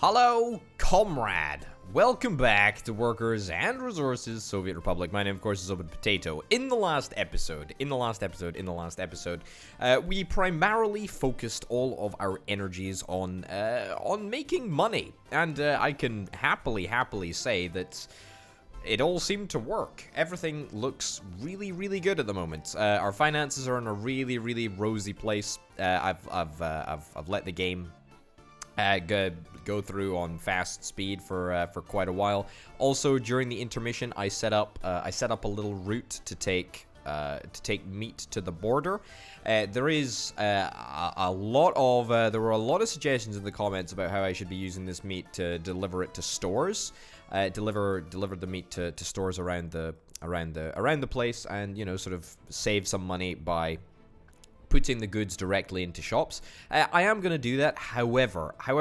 Hello, comrade. Welcome back to Workers and Resources, Soviet Republic. My name, of course, is Open Potato. In the last episode, we primarily focused all of our energies on making money, and I can happily say that it all seemed to work. Everything looks really good at the moment. Our finances are in a really rosy place. I've let the game go through on fast speed for quite a while. Also, during the intermission, I set up a little route to take meat to the border. There were a lot of suggestions in the comments about how I should be using this meat to deliver it to stores, deliver the meat to stores around the place, and sort of save some money by putting the goods directly into shops. I am going to do that. However, I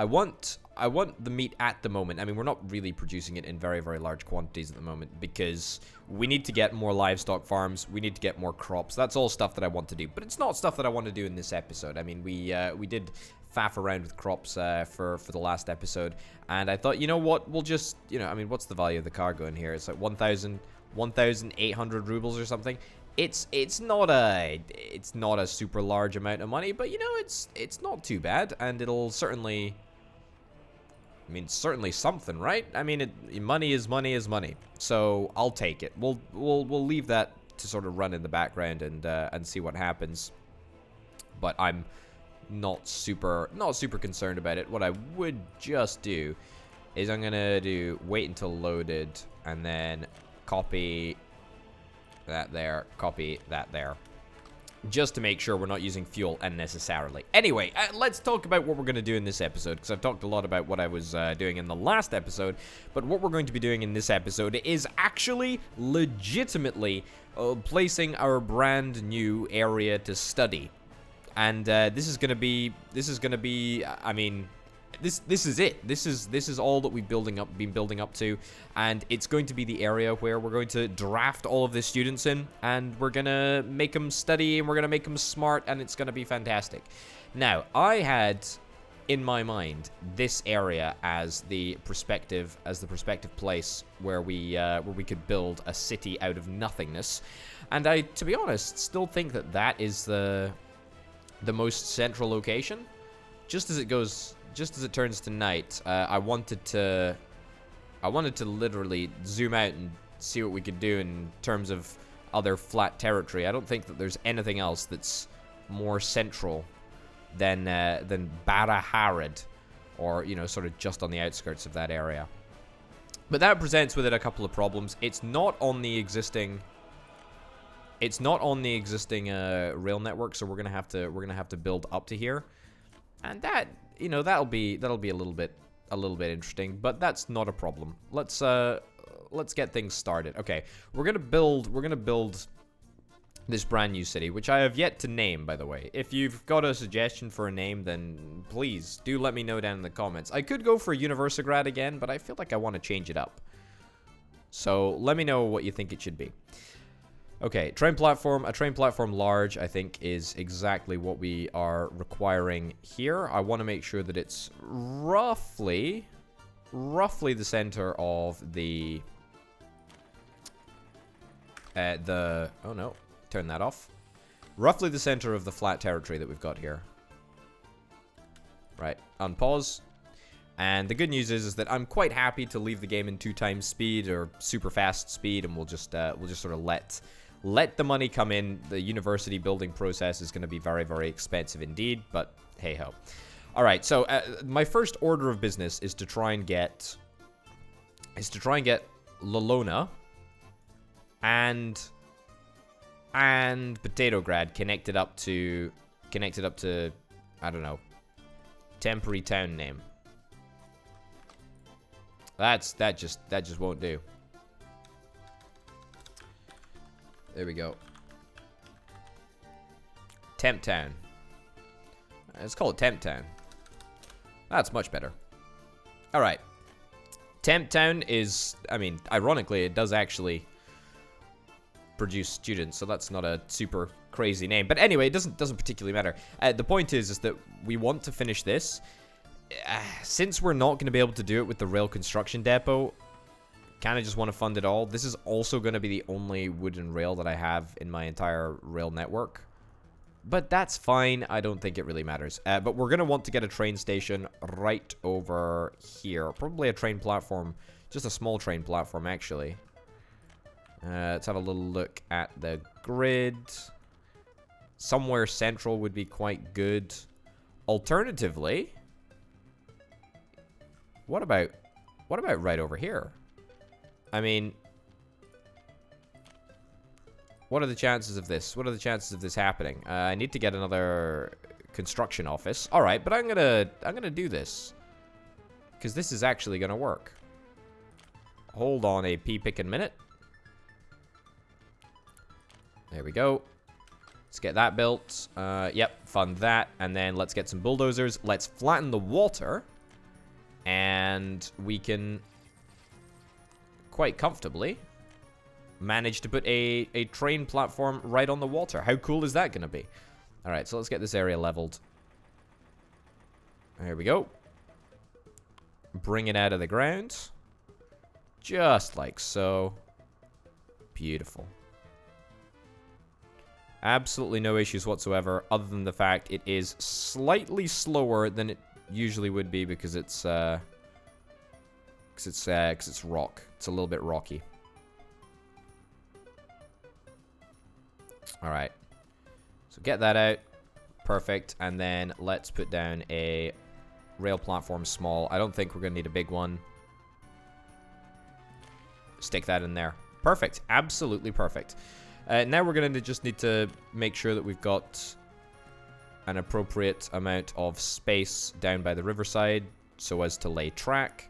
want the meat at the moment. I mean, we're not really producing it in very large quantities at the moment because we need to get more livestock farms. We need to get more crops. That's all stuff that I want to do, but it's not stuff that I want to do in this episode. I mean, we did faff around with crops for the last episode, and I thought, you know what, we'll just, I mean, what's the value of the cargo in here? It's like 1,800 rubles or something. It's not a super large amount of money, but it's not too bad, and it'll certainly something, right? I mean, money is money, so I'll take it. We'll leave that to sort of run in the background and see what happens. But I'm not super concerned about it. What I would just do is I'm gonna wait until loaded and then copy that there, copy that there, just to make sure we're not using fuel unnecessarily. Anyway, let's talk about what we're going to do in this episode, because I've talked a lot about what I was doing in the last episode, but what we're going to be doing in this episode is actually legitimately placing our brand new area to study. And this is going to be, I mean, this is it. This is all that we've been building up to, and it's going to be the area where we're going to draft all of the students in, and we're gonna make them study, and we're gonna make them smart, and it's gonna be fantastic. Now, I had in my mind this area as the prospective place where we could build a city out of nothingness, and I, to be honest, still think that is the most central location. Just as it turns to night, I wanted to literally zoom out and see what we could do in terms of other flat territory. I don't think that there's anything else that's more central than Baraharad, or or just on the outskirts of that area. But that presents with it a couple of problems. It's not on the existing rail network, so we're gonna have to build up to here, and that. That'll be a little bit interesting, but that's not a problem. Let's get things started. Okay, we're gonna build this brand new city, which I have yet to name, by the way. If you've got a suggestion for a name, then please do let me know down in the comments. I could go for Universigrad again, but I feel like I want to change it up. So let me know what you think it should be. Okay, train platform. A train platform large, I think, is exactly what we are requiring here. I want to make sure that it's roughly the center of the oh no, turn that off. Roughly the center of the flat territory that we've got here. Right, unpause. And the good news is that I'm quite happy to leave the game in 2 times speed or super fast speed, and we'll just sort of let the money come in. The university building process is going to be very expensive indeed, but hey ho. All right, so my first order of business is to try and get Lolona and Potatograd connected up to I don't know, temporary town name. That just won't do. There we go. Temp Town. Let's call it Temp Town. That's much better. Alright. Temp Town is, I mean, ironically, it does actually produce students, so that's not a super crazy name. But anyway, it doesn't particularly matter. The point is that we want to finish this. since we're not going to be able to do it with the rail construction depot, kind of just want to fund it all. This is also going to be the only wooden rail that I have in my entire rail network. But that's fine. I don't think it really matters. But we're going to want to get a train station right over here. Probably a train platform. Just a small train platform, actually. Let's have a little look at the grid. Somewhere central would be quite good. Alternatively, what about right over here? I mean, what are the chances of this? What are the chances of this happening? I need to get another construction office. All right, but I'm gonna do this because this is actually gonna work. Hold on a pickin' minute. There we go. Let's get that built. Yep, fund that, and then let's get some bulldozers. Let's flatten the water, and we can quite comfortably managed to put a train platform right on the water. How cool is that going to be? All right, so let's get this area leveled. There we go. Bring it out of the ground. Just like so. Beautiful. Absolutely no issues whatsoever, other than the fact it is slightly slower than it usually would be because it's rock. It's a little bit rocky. All right. So get that out. Perfect. And then let's put down a rail platform small. I don't think we're going to need a big one. Stick that in there. Perfect. Absolutely perfect. Now we're going to just need to make sure that we've got an appropriate amount of space down by the riverside so as to lay track.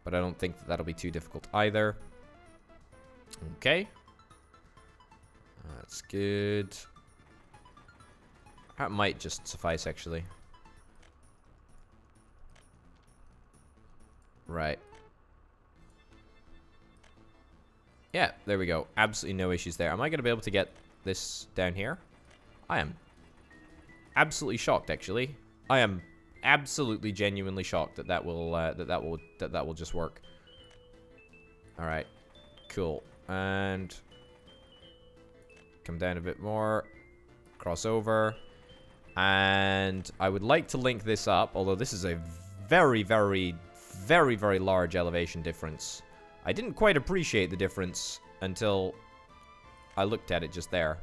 But I don't think that that'll be too difficult either. Okay. That's good. That might just suffice, actually. Right. Yeah, there we go. Absolutely no issues there. Am I going to be able to get this down here? I am absolutely shocked, actually. I am absolutely genuinely shocked that that will just work. All right. Cool. And come down a bit more. Cross over. And I would like to link this up, although this is a very, very, very, very large elevation difference. I didn't quite appreciate the difference until I looked at it just there.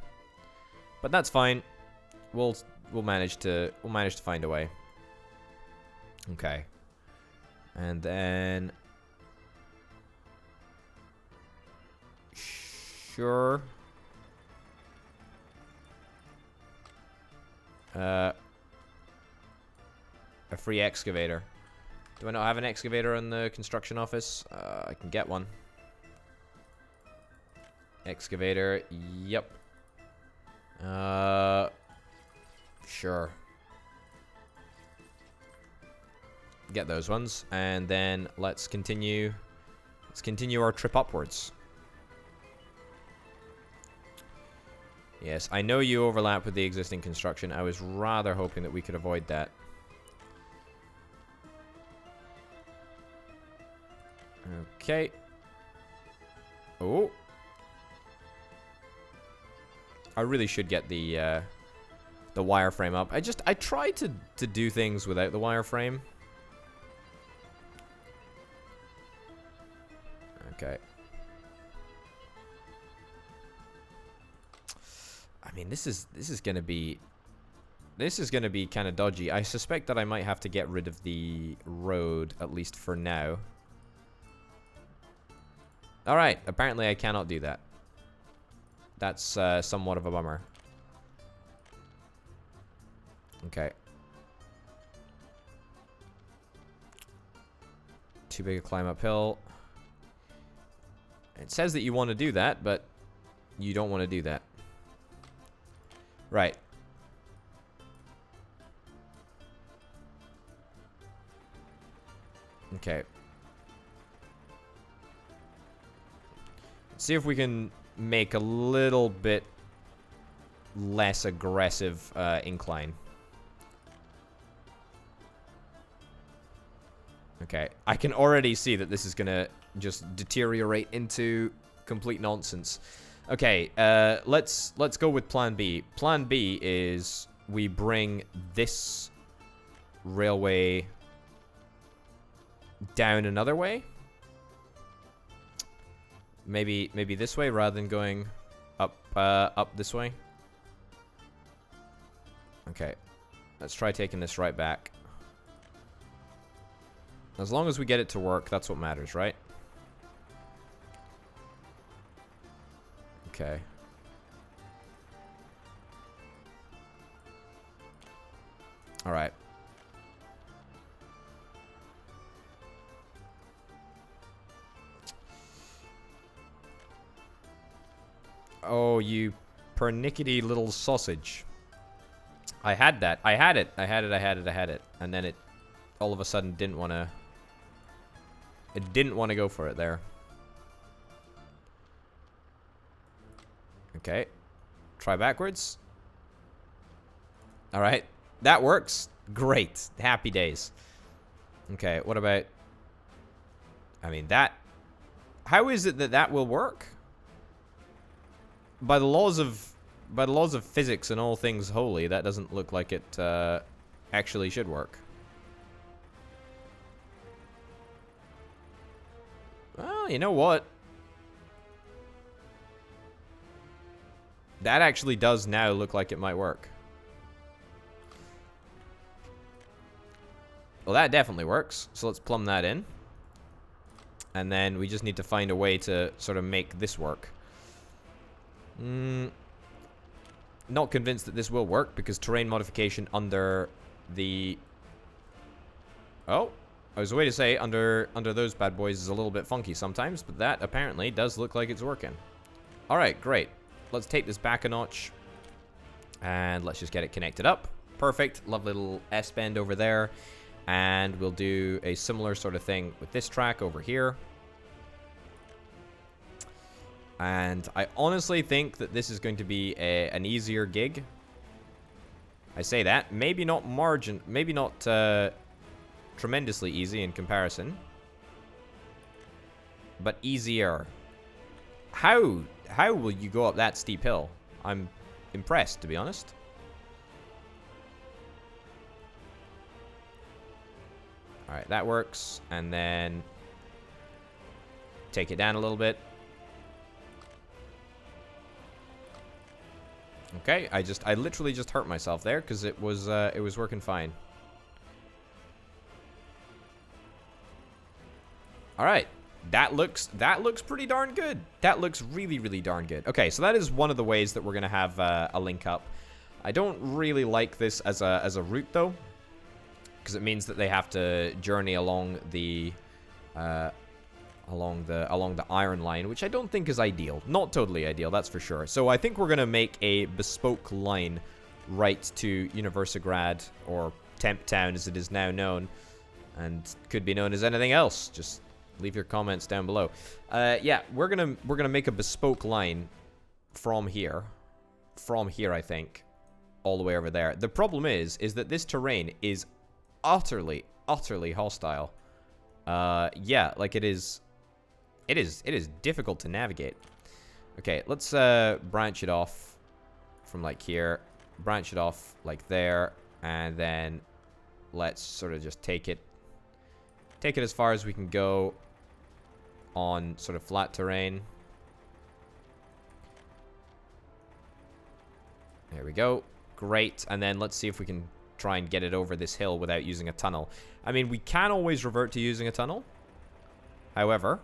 But that's fine. We'll manage to find a way. Okay. And then sure. A free excavator. Do I not have an excavator in the construction office? I can get one. Excavator, yep. Sure. Get those ones, and then let's continue. Let's continue our trip upwards. Yes, I know you overlap with the existing construction. I was rather hoping that we could avoid that. Okay. Oh. I really should get the wireframe up. I tried to do things without the wireframe. Okay. I mean, this is gonna be kind of dodgy. I suspect that I might have to get rid of the road, at least for now. Alright, apparently I cannot do that. That's somewhat of a bummer. Okay. Too big a climb uphill. It says that you want to do that, but you don't want to do that. Right. Okay. See if we can make a little bit less aggressive incline. Okay, I can already see that this is gonna just deteriorate into complete nonsense. Okay, let's go with plan B. Plan B is we bring this railway down another way. Maybe this way rather than going up this way. Okay, let's try taking this right back. As long as we get it to work, that's what matters, right? Okay. All right. Oh, you pernickety little sausage. I had that. I had it. And then it all of a sudden didn't want to... It didn't want to go for it there. Okay. Try backwards. Alright. That works. Great. Happy days. Okay, what about... I mean, that... How is it that that will work? By the laws of physics and all things holy, that doesn't look like it actually should work. Well, you know what? That actually does now look like it might work. Well, that definitely works. So let's plumb that in. And then we just need to find a way to sort of make this work. Not convinced that this will work because terrain modification under the... Oh, I was way to say under those bad boys is a little bit funky sometimes, but that apparently does look like it's working. All right, great. Let's take this back a notch and let's just get it connected up. Perfect. Lovely little S-bend over there. And we'll do a similar sort of thing with this track over here. And I honestly think that this is going to be an easier gig. I say that. Maybe not tremendously easy in comparison. But easier. How will you go up that steep hill? I'm impressed, to be honest. Alright, that works. And then take it down a little bit. Okay, I literally just hurt myself there because it was working fine. All right, that looks pretty darn good. That looks really, really darn good. Okay, so that is one of the ways that we're gonna have a link up. I don't really like this as a route though, because it means that they have to journey along the iron line, which I don't think is ideal. Not totally ideal, that's for sure. So I think we're gonna make a bespoke line right to Universigrad, or Temp Town as it is now known, and could be known as anything else. Just leave your comments down below. Yeah, we're gonna make a bespoke line from here, I think, all the way over there. The problem is that this terrain is utterly hostile. Yeah, like it is difficult to navigate. Okay, let's branch it off from like here, branch it off like there, and then let's sort of just take it as far as we can go on sort of flat terrain. There we go. Great. And then let's see if we can try and get it over this hill without using a tunnel. I mean, we can always revert to using a tunnel. However,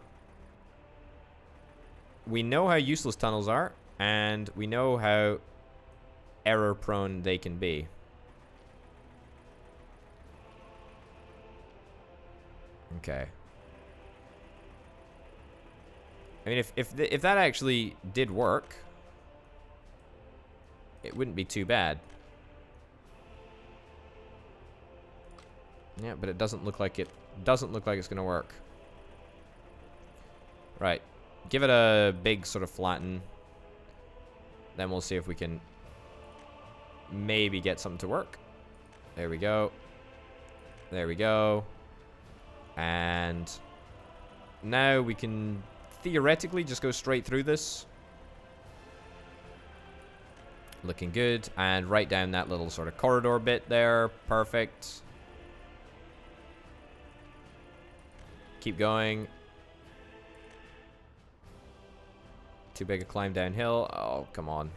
we know how useless tunnels are, and we know how error-prone they can be. Okay. I mean, if that actually did work, it wouldn't be too bad. Yeah, but it doesn't look like it. Doesn't look like it's gonna work. Right. Give it a big sort of flatten. Then we'll see if we can maybe get something to work. There we go. There we go. And now we can theoretically just go straight through this. Looking good. And right down that little sort of corridor bit there. Perfect. Keep going. Too big a climb downhill. Oh, come on.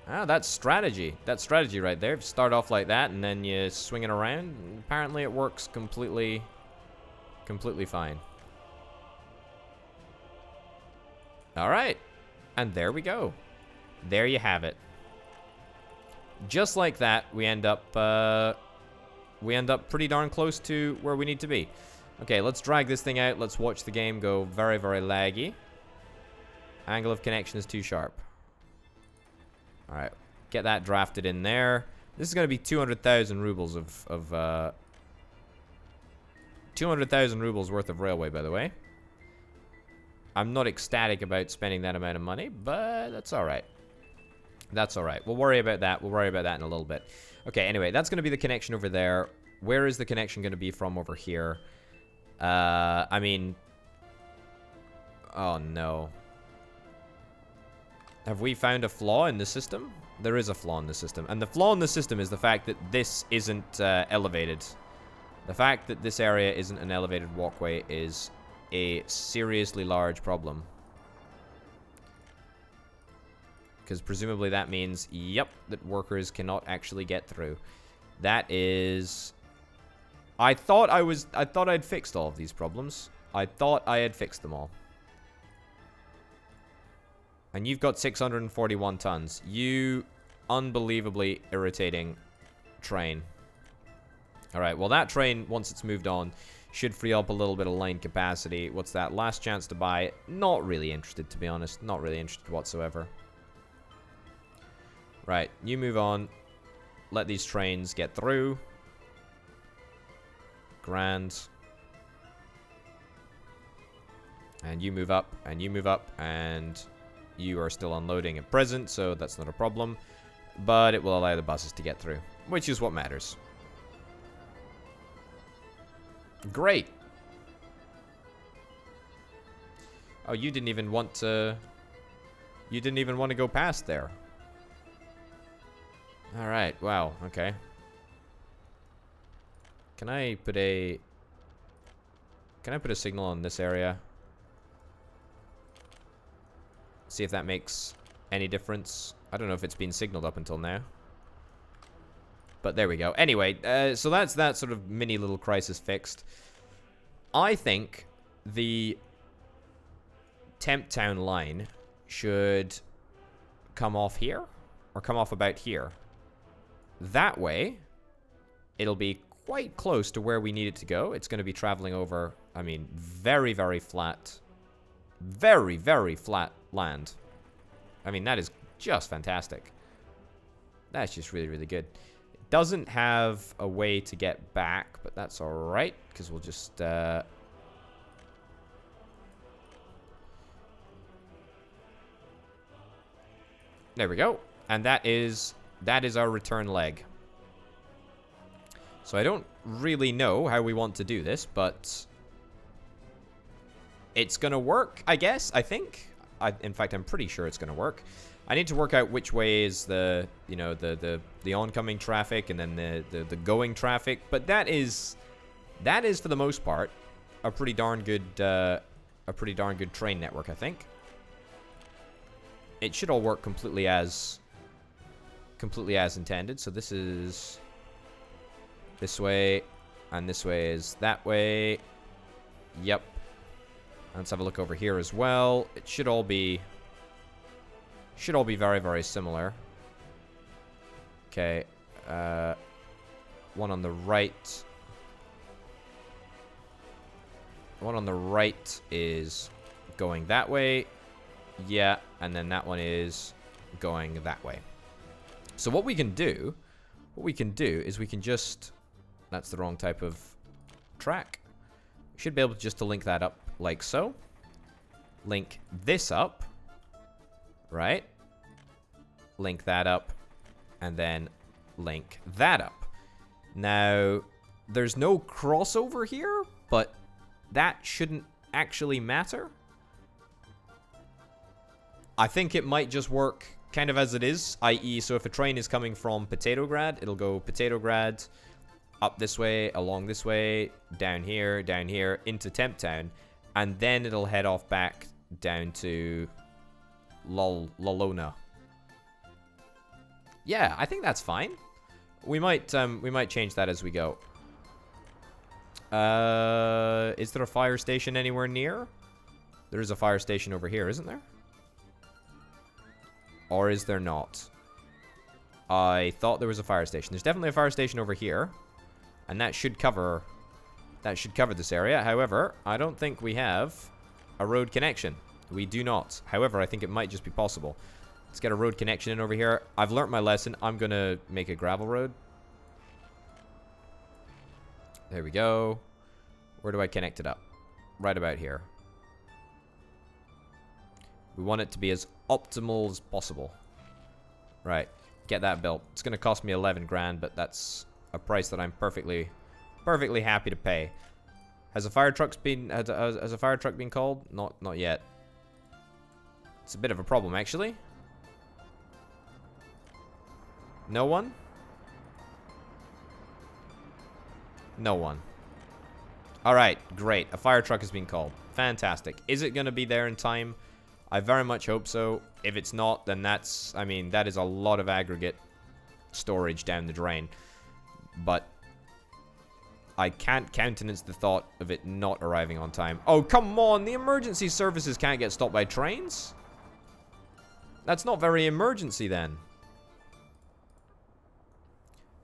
Ah, that's strategy. That's strategy right there. Start off like that, and then you swing it around. Apparently it works completely fine. Alright. And there we go. There you have it. Just like that, we end up pretty darn close to where we need to be. Okay, let's drag this thing out. Let's watch the game go very, very laggy. Angle of connection is too sharp. Alright, get that drafted in there. This is going to be 200,000 rubles of 200,000 rubles worth of railway, by the way. I'm not ecstatic about spending that amount of money, but that's alright. That's alright. We'll worry about that. We'll worry about that in a little bit. Okay, anyway, that's going to be the connection over there. Where is the connection going to be from over here? I mean... Oh, no. Have we found a flaw in the system? There is a flaw in the system. And the flaw in the system is the fact that this isn't elevated. The fact that this area isn't an elevated walkway is a seriously large problem. Because presumably that means, yep, that workers cannot actually get through. That is... I thought I'd fixed all of these problems. I thought I had fixed them all. And you've got 641 tons. You unbelievably irritating train. Alright, well that train, once it's moved on, should free up a little bit of line capacity. What's that? Last chance to buy. Not really interested, to be honest. Not really interested whatsoever. Right, you move on. Let these trains get through. Grand. And you move up, and you move up, and you are still unloading at present, so that's not a problem. But it will allow the buses to get through, which is what matters. Great. Oh, you didn't even want to... You didn't even want to go past there. Alright, wow, okay. Can I put a signal on this area? See if that makes any difference. I don't know if it's been signaled up until now. But there we go. Anyway, so that's that sort of mini little crisis fixed. I think the Temp Town line should come off here. Or come off about here. That way, it'll be quite close to where we need it to go. It's going to be traveling over, I mean, very, very flat. Very, very flat land. I mean, that is just fantastic. That's just really, really good. It doesn't have a way to get back, but that's alright, because we'll just... There we go. And that is our return leg. So I don't really know how we want to do this, but it's gonna work, I guess, I think. In fact, I'm pretty sure it's gonna work. I need to work out which way is the, you know, the oncoming traffic and then the going traffic, but that is for the most part a pretty darn good train network, I think. It should all work completely as intended. So this is this way, and this way is that way. Yep. Let's have a look over here as well. It should all be very, very similar. Okay. One on the right. One on the right is going that way. Yeah, and then that one is going that way. So what we can do is we can just... That's the wrong type of track. We should be able just to link that up like so. Link this up. Right? Link that up and then link that up. Now, there's no crossover here, but that shouldn't actually matter. I think it might just work kind of as it is, i.e. so if a train is coming from Petrograd, it'll go Petrograd, up this way, along this way, down here, into Temp Town, and then it'll head off back down to Lalona. Yeah, I think that's fine. We might change that as we go. Is there a fire station anywhere near? There is a fire station over here, isn't there? Or is there not? I thought there was a fire station. There's definitely a fire station over here. And that should cover this area. However, I don't think we have a road connection. We do not. However, I think it might just be possible. Let's get a road connection in over here. I've learnt my lesson. I'm going to make a gravel road. There we go. Where do I connect it up? Right about here. We want it to be as optimal as possible. Right. Get that built. It's going to cost me 11 grand, but that's a price that I'm perfectly happy to pay. Has a fire truck been called? Not yet. It's a bit of a problem, actually. No one? No one. Alright, great. A fire truck has been called. Fantastic. Is it going to be there in time? I very much hope so. If it's not, then that's... I mean, that is a lot of aggregate storage down the drain. But I can't countenance the thought of it not arriving on time. Oh, come on! The emergency services can't get stopped by trains? That's not very emergency, then.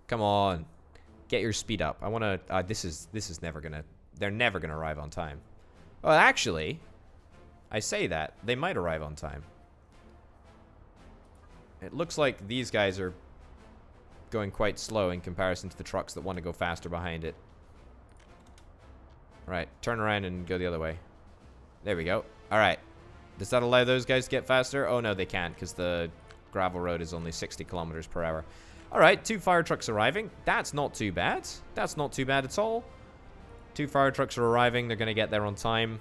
Come on. Get your speed up. I want to... this is never going to... They're never going to arrive on time. Well, actually... I say that. They might arrive on time. It looks like these guys are going quite slow in comparison to the trucks that want to go faster behind it. Right. Turn around and go the other way. There we go. Alright. Does that allow those guys to get faster? Oh, no, they can't, because the gravel road is only 60 kilometers per hour. Alright, 2 fire trucks arriving. That's not too bad. That's not too bad at all. 2 fire trucks are arriving. They're going to get there on time.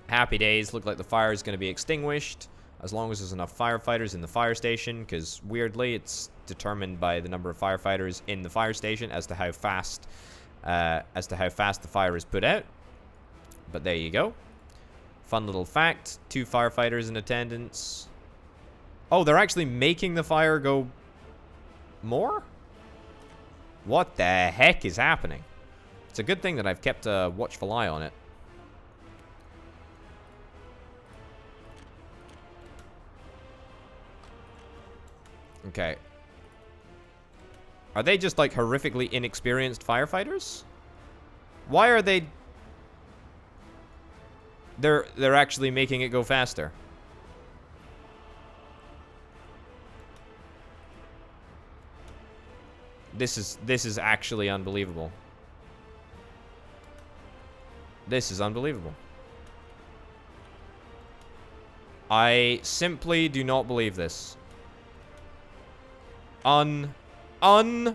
Happy days. Look like the fire is going to be extinguished as long as there's enough firefighters in the fire station, because weirdly it's determined by the number of firefighters in the fire station as to how fast the fire is put out. But there you go. Fun little fact. 2 firefighters in attendance. Oh, they're actually making the fire go more? What the heck is happening? It's a good thing that I've kept a watchful eye on it. Okay. Are they just like horrifically inexperienced firefighters? Why are they... They're actually making it go faster. This is actually unbelievable. This is unbelievable. I simply do not believe this. Unbelievable.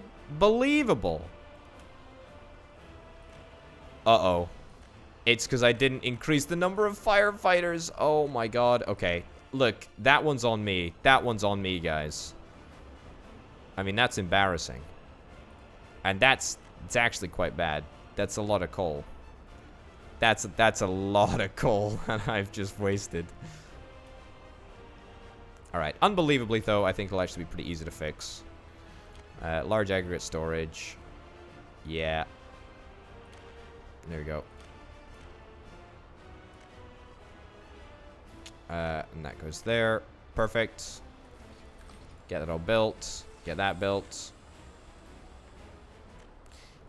Uh-oh. It's because I didn't increase the number of firefighters. Oh my god. Okay. Look, that one's on me. That one's on me, guys. I mean, that's embarrassing. And it's actually quite bad. That's a lot of coal. That's a lot of coal that I've just wasted. Alright. Unbelievably, though, I think it'll actually be pretty easy to fix. Large aggregate storage. Yeah. There we go. And that goes there. Perfect. Get that all built. Get that built.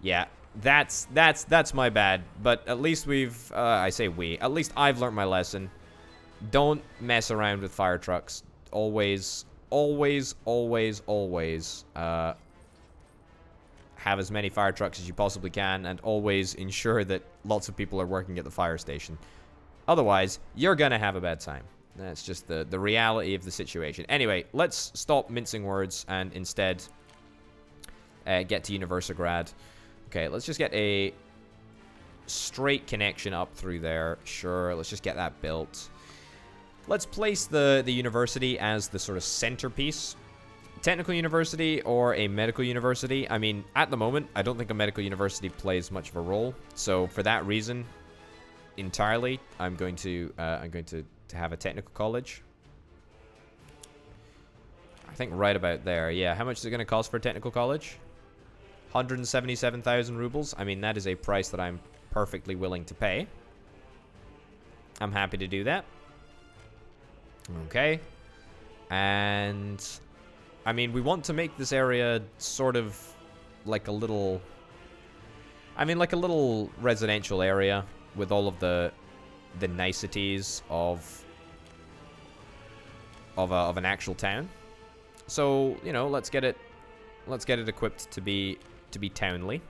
Yeah. That's my bad. But at least we've... I say we. At least I've learned my lesson. Don't mess around with fire trucks. Always have as many fire trucks as you possibly can, and always ensure that lots of people are working at the fire station. Otherwise, you're gonna have a bad time. That's just the reality of the situation. Anyway, let's stop mincing words and instead get to Universigrad. Okay, let's just get a straight connection up through there. Sure, let's just get that built. Let's place the university as the sort of centerpiece. Technical university or a medical university. I mean, at the moment, I don't think a medical university plays much of a role. So for that reason, entirely, I'm going to have a technical college. I think right about there. Yeah, how much is it going to cost for a technical college? 177,000 rubles. I mean, that is a price that I'm perfectly willing to pay. I'm happy to do that. Okay. And I mean, we want to make this area sort of like a little, I mean, like a little residential area with all of the niceties of an actual town. So, you know, let's get it equipped to be townly.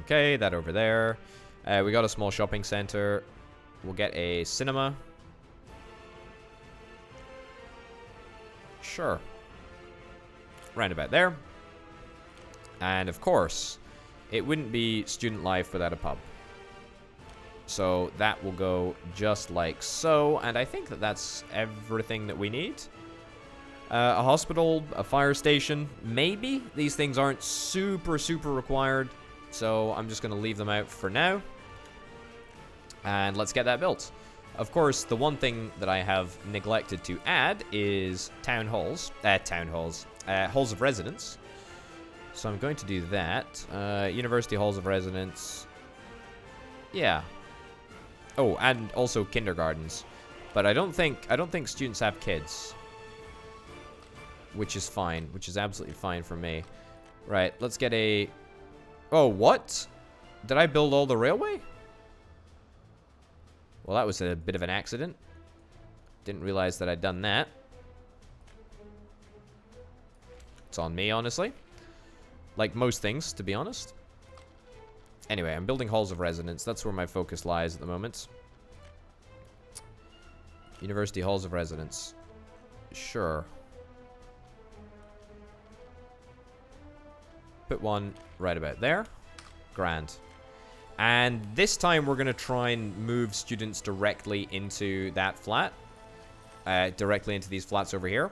Okay, that over there. We got a small shopping center. We'll get a cinema. Sure. Round about there. And of course, it wouldn't be student life without a pub. So that will go just like so. And I think that that's everything that we need. A hospital, a fire station, maybe. These things aren't super required. So I'm just going to leave them out for now. And let's get that built. Of course, the one thing that I have neglected to add is halls of residence. So I'm going to do that. University halls of residence. Yeah. Oh, and also kindergartens. But I don't think students have kids. Which is fine. Which is absolutely fine for me. Right, let's get a... Oh, what? Did I build all the railway? Well, that was a bit of an accident. Didn't realize that I'd done that. It's on me, honestly. Like most things, to be honest. Anyway, I'm building halls of residence. That's where my focus lies at the moment. University halls of residence. Sure. Put one right about there. Grand. And this time we're going to try and move students directly into that flat. Directly into these flats over here.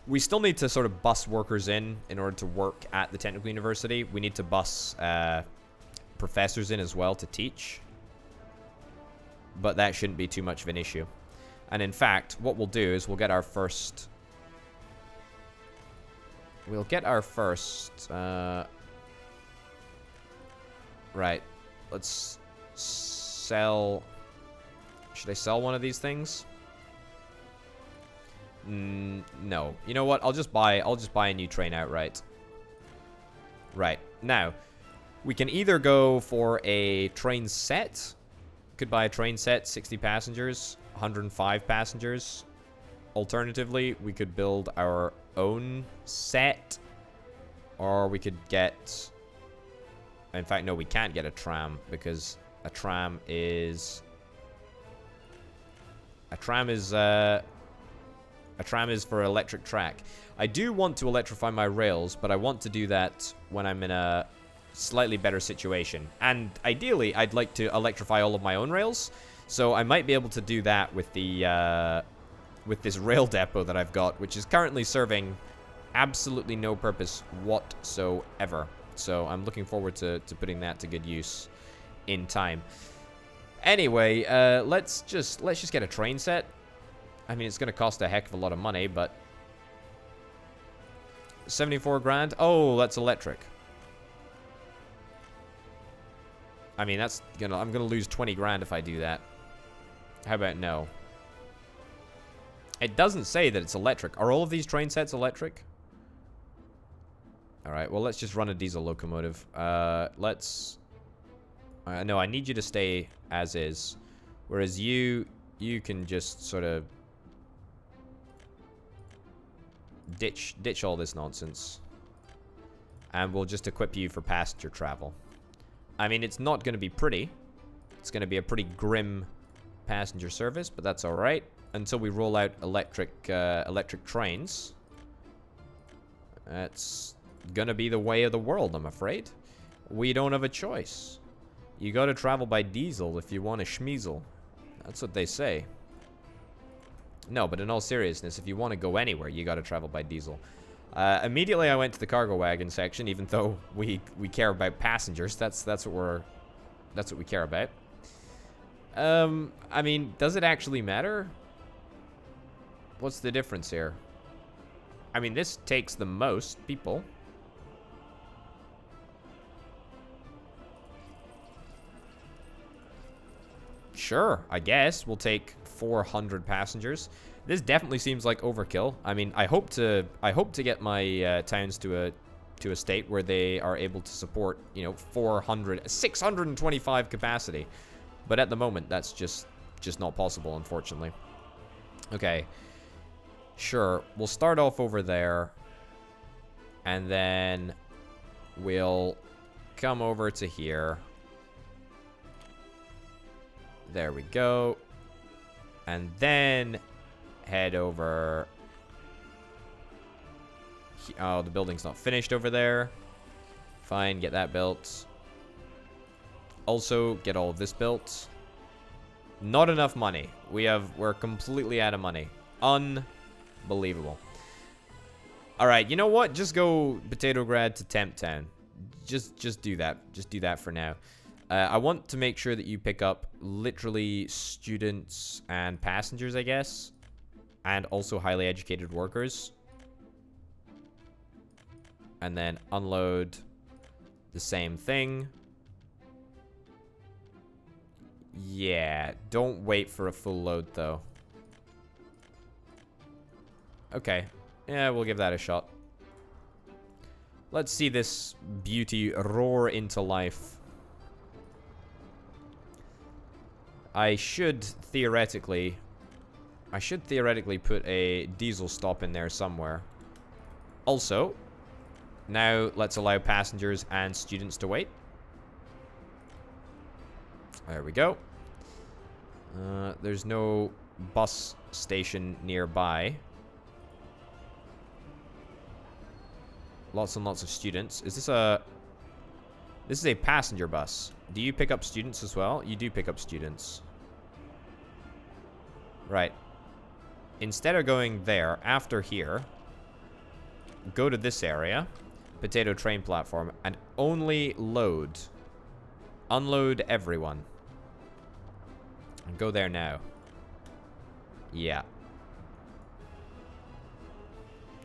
We still need to sort of bus workers in order to work at the technical university. We need to bus professors in as well to teach. But that shouldn't be too much of an issue. And in fact, what we'll do is we'll get our first... Right. Let's sell... Should I sell one of these things? No. You know what? I'll just buy a new train outright. Right. Now, we can either go for a train set. Could buy a train set, 60 passengers, 105 passengers. Alternatively, we could build our own set. Or we could get... In fact, no, we can't get a tram because a tram is for electric track. I do want to electrify my rails, but I want to do that when I'm in a slightly better situation. And ideally, I'd like to electrify all of my own rails. So I might be able to do that with the with this rail depot that I've got, which is currently serving absolutely no purpose whatsoever. So I'm looking forward to putting that to good use in time. Anyway, let's just get a train set. I mean, it's going to cost a heck of a lot of money, but 74 grand. Oh, that's electric. I mean, I'm going to lose 20 grand if I do that. How about no? It doesn't say that it's electric. Are all of these train sets electric? Alright, well, let's just run a diesel locomotive. No, I need you to stay as is. Whereas you can just sort of ditch all this nonsense. And we'll just equip you for passenger travel. I mean, it's not going to be pretty. It's going to be a pretty grim passenger service, but that's alright. Until we roll out electric trains. That's going to be the way of the world, I'm afraid. We don't have a choice. You got to travel by diesel if you want a schmeasel. That's what they say. No, but in all seriousness, if you want to go anywhere, you got to travel by diesel. Immediately, I went to the cargo wagon section, even though we care about passengers. That's what we care about. I mean, does it actually matter? What's the difference here? I mean, this takes the most people. Sure, I guess we'll take 400 passengers. This definitely seems like overkill. I mean, I hope to get my towns to a state where they are able to support, you know, 625 capacity. But at the moment, that's just not possible, unfortunately. Okay. Sure, we'll start off over there. And then we'll come over to here. There we go. And then head over. Oh, the building's not finished over there. Fine, get that built. Also, get all of this built. Not enough money. We're completely out of money. Unbelievable. Alright, you know what? Just go Potatograd to Temp Town. Just do that. Just do that for now. I want to make sure that you pick up literally students and passengers, I guess. And also highly educated workers. And then unload the same thing. Yeah, don't wait for a full load, though. Okay. Yeah, we'll give that a shot. Let's see this beauty roar into life. I should theoretically put a diesel stop in there somewhere. Also, now let's allow passengers and students to wait. There we go. There's no bus station nearby. Lots and lots of students. Is this a... This is a passenger bus. Do you pick up students as well? You do pick up students. Right. Instead of going there, after here, go to this area, potato train platform, and only load. Unload everyone. And go there now. Yeah.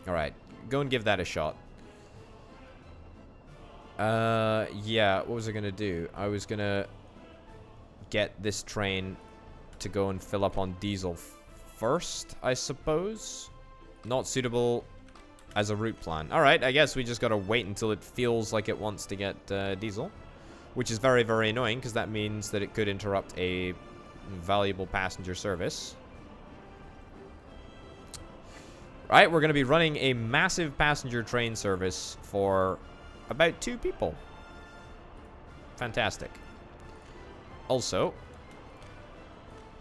Alright. Go and give that a shot. Yeah, what was I gonna do? I was gonna get this train to go and fill up on diesel first, I suppose. Not suitable as a route plan. Alright, I guess we just gotta wait until it feels like it wants to get diesel. Which is very, very annoying, because that means that it could interrupt a valuable passenger service. Right, we're gonna be running a massive passenger train service for about 2 people. Fantastic. Also,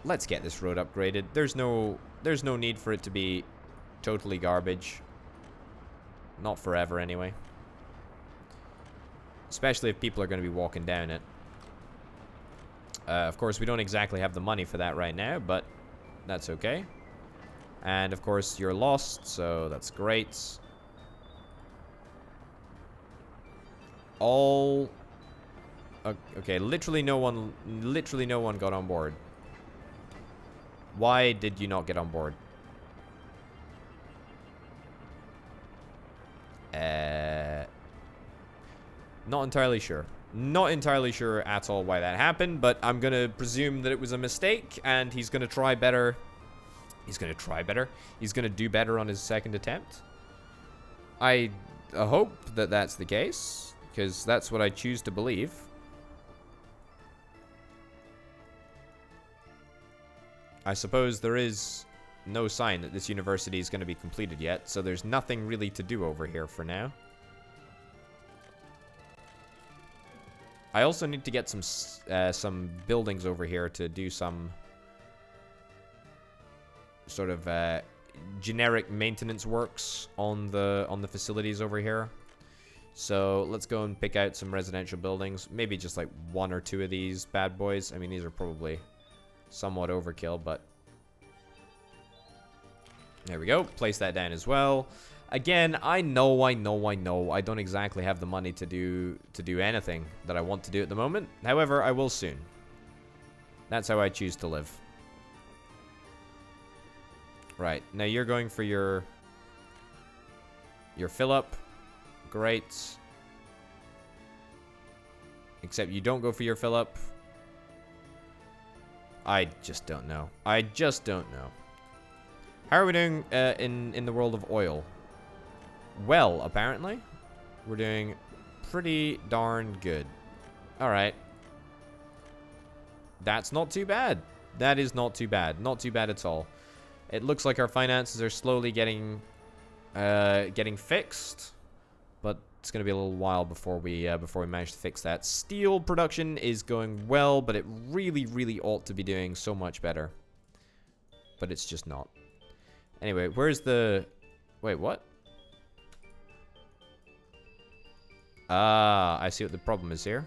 let's get this road upgraded. There's no need for it to be totally garbage. Not forever, anyway. Especially if people are going to be walking down it. Of course, we don't exactly have the money for that right now, but that's okay. And, of course, you're lost, so that's great. Okay, literally no one got on board. Why did you not get on board? Not entirely sure. Not entirely sure at all why that happened, but I'm gonna presume that it was a mistake, and he's gonna try better. He's gonna try better. He's gonna do better on his second attempt. I hope that that's the case, because that's what I choose to believe. I suppose there is no sign that this university is going to be completed yet, so there's nothing really to do over here for now. I also need to get some buildings over here to do some sort of generic maintenance works on the facilities over here. So let's go and pick out some residential buildings. Maybe just like 1 or 2 of these bad boys. I mean, these are probably somewhat overkill, but there we go. Place that down as well. Again, I know I don't exactly have the money to do anything that I want to do at the moment. However, I will soon. That's how I choose to live. Right, now you're going for your fill up. Great. Except you don't go for your fill up. I just don't know. I just don't know. How are we doing in the world of oil? Well, apparently. We're doing pretty darn good. Alright. That's not too bad. That is not too bad. Not too bad at all. It looks like our finances are slowly getting fixed. But it's going to be a little while before we manage to fix that. Steel production is going well, but it really, really ought to be doing so much better. But it's just not. Anyway, where's the... Wait, what? Ah, I see what the problem is here.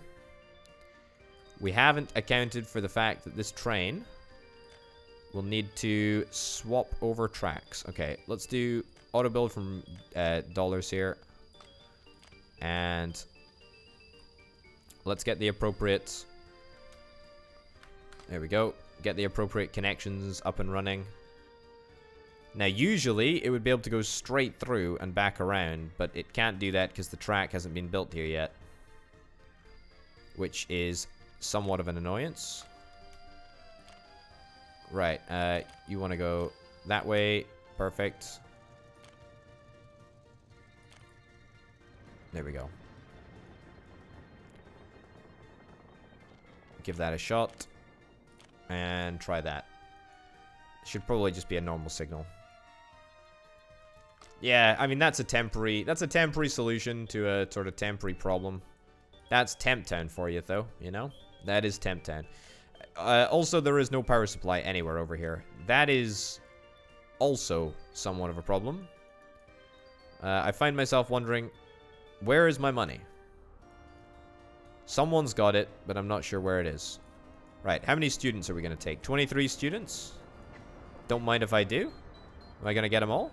We haven't accounted for the fact that this train will need to swap over tracks. Okay, let's do auto build from dollars here. And let's get the appropriate... There we go. Get the appropriate connections up and running. Now, usually, it would be able to go straight through and back around, but it can't do that because the track hasn't been built here yet. Which is somewhat of an annoyance. Right, you want to go that way. Perfect. There we go. Give that a shot. And try that. Should probably just be a normal signal. Yeah, I mean, that's a temporary solution to a sort of temporary problem. That's Temp Town for you, though, you know? That is Temp Town. Also, there is no power supply anywhere over here. That is also somewhat of a problem. I find myself wondering, where is my money? Someone's got it, but I'm not sure where it is. Right, how many students are we going to take? 23 students? Don't mind if I do. Am I going to get them all?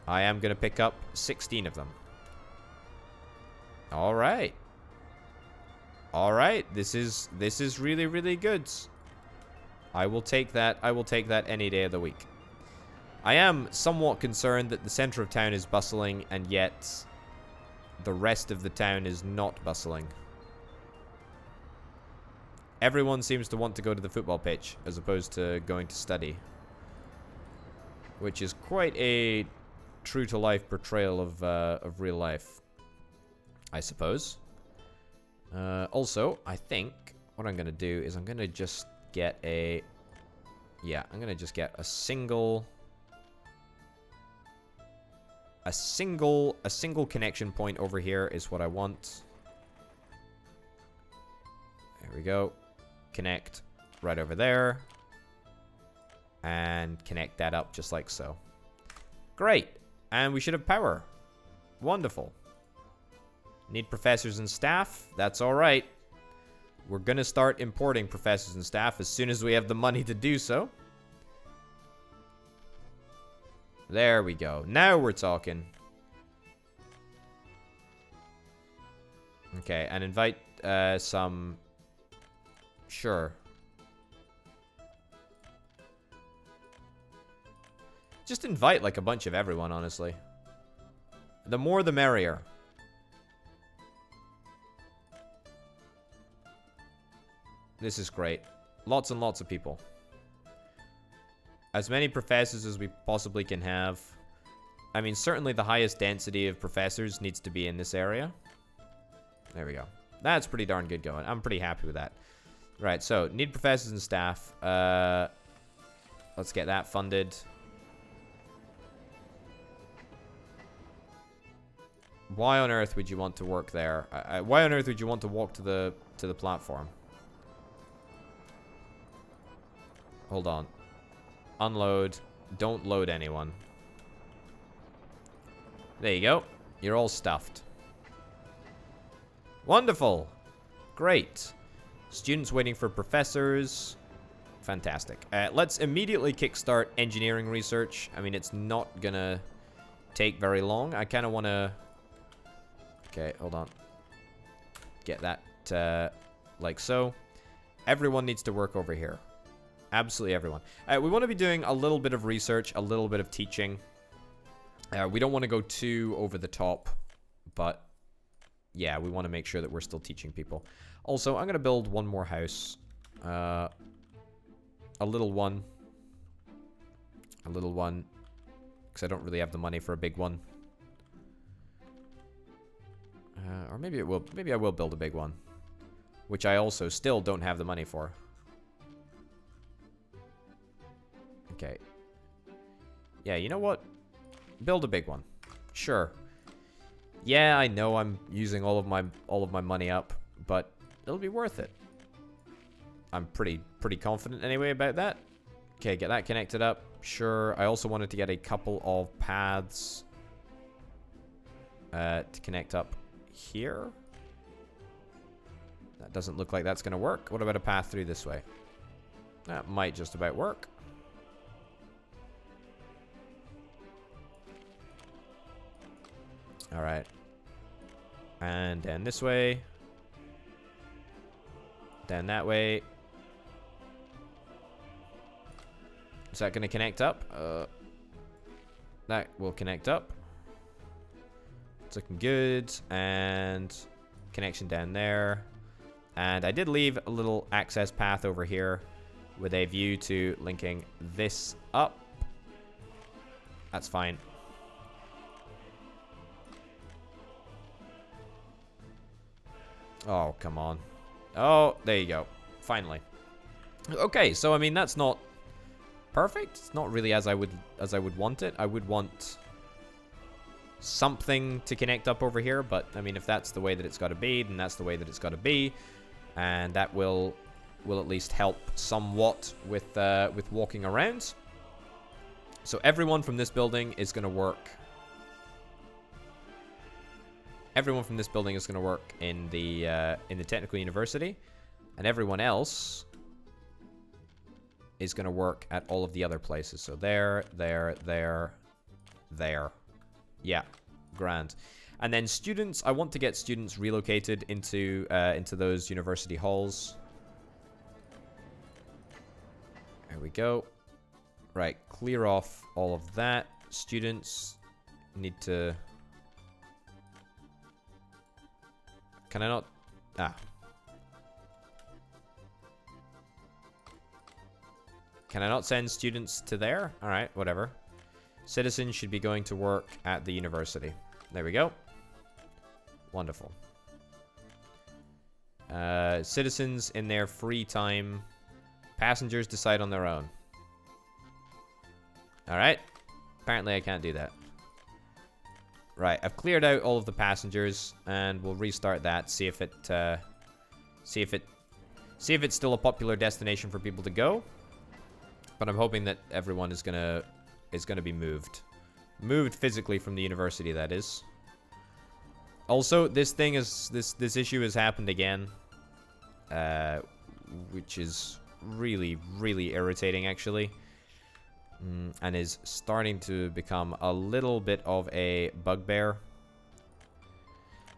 I am going to pick up 16 of them. Alright. Alright, this is really, really good. I will take that. I will take that any day of the week. I am somewhat concerned that the center of town is bustling, and yet the rest of the town is not bustling. Everyone seems to want to go to the football pitch as opposed to going to study. Which is quite a true-to-life portrayal of real life, I suppose. Also, I think what I'm going to do is I'm going to just get a... Yeah, I'm going to just get a single connection point over here is what I want. There we go. Connect right over there. And connect that up just like so. Great. And we should have power. Wonderful. Need professors and staff? That's alright. We're gonna start importing professors and staff as soon as we have the money to do so. There we go. Now we're talking. Okay, and invite some... Sure. Just invite like a bunch of everyone, honestly. The more the merrier. This is great. Lots and lots of people. As many professors as we possibly can have. I mean, certainly the highest density of professors needs to be in this area. There we go. That's pretty darn good going. I'm pretty happy with that. Right, so, need professors and staff. Let's get that funded. Why on earth would you want to work there? Why on earth would you want to walk to the platform? Hold on. Unload. Don't load anyone. There you go. You're all stuffed. Wonderful. Great. Students waiting for professors. Fantastic. Let's immediately kickstart engineering research. I mean, it's not gonna take very long. I kind of want to... Okay, hold on. Get that like so. Everyone needs to work over here. Absolutely everyone. We want to be doing a little bit of research, a little bit of teaching. We don't want to go too over the top, but yeah, we want to make sure that we're still teaching people. Also, I'm going to build one more house. A little one. A little one. Because I don't really have the money for a big one. Or maybe it will. Maybe I will build a big one. Which I also still don't have the money for. Okay. Yeah, you know what? Build a big one. Sure. Yeah, I know I'm using all of my money up, but it'll be worth it. I'm pretty confident anyway about that. Okay, get that connected up. Sure. I also wanted to get a couple of paths to connect up here. That doesn't look like that's going to work. What about a path through this way? That might just about work. All right. And then this way. Then that way. Is that going to connect up? That will connect up. It's looking good. And connection down there. And I did leave a little access path over here with a view to linking this up. That's fine. Oh, come on. Oh, there you go. Finally. Okay, so I mean that's not perfect. It's not really as I would want it. I would want something to connect up over here, but I mean if that's the way that it's got to be, then that's the way that it's got to be, and that will at least help somewhat with walking around. So everyone from this building is going to work. Everyone from this building is going to work in the technical university, and everyone else is going to work at all of the other places. So there. Yeah, grand. And then students, I want to get students relocated into those university halls. There we go. Right, clear off all of that. Students need to... Can I not? Ah. Can I not send students to there? Alright, whatever. Citizens should be going to work at the university. There we go. Wonderful. Citizens in their free time. Passengers decide on their own. Alright. Apparently I can't do that. Right, I've cleared out all of the passengers, and we'll restart that. See if it's still a popular destination for people to go. But I'm hoping that everyone is gonna be moved physically from the university. That is. Also, this issue has happened again, which is really irritating actually. And is starting to become a little bit of a bugbear.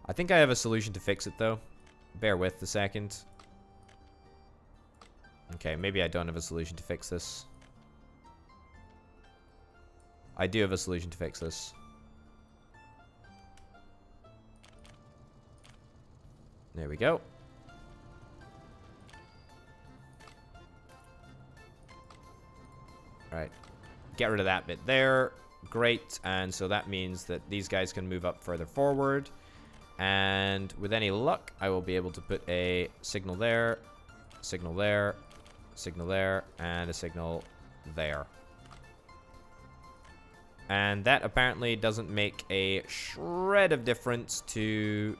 I think I have a solution to fix it, though. Bear with a second. Okay, maybe I don't have a solution to fix this. I do have a solution to fix this. There we go. Right. Get rid of that bit there. Great. And so that means that these guys can move up further forward. And with any luck, I will be able to put a signal there, signal there, signal there, and a signal there. And that apparently doesn't make a shred of difference to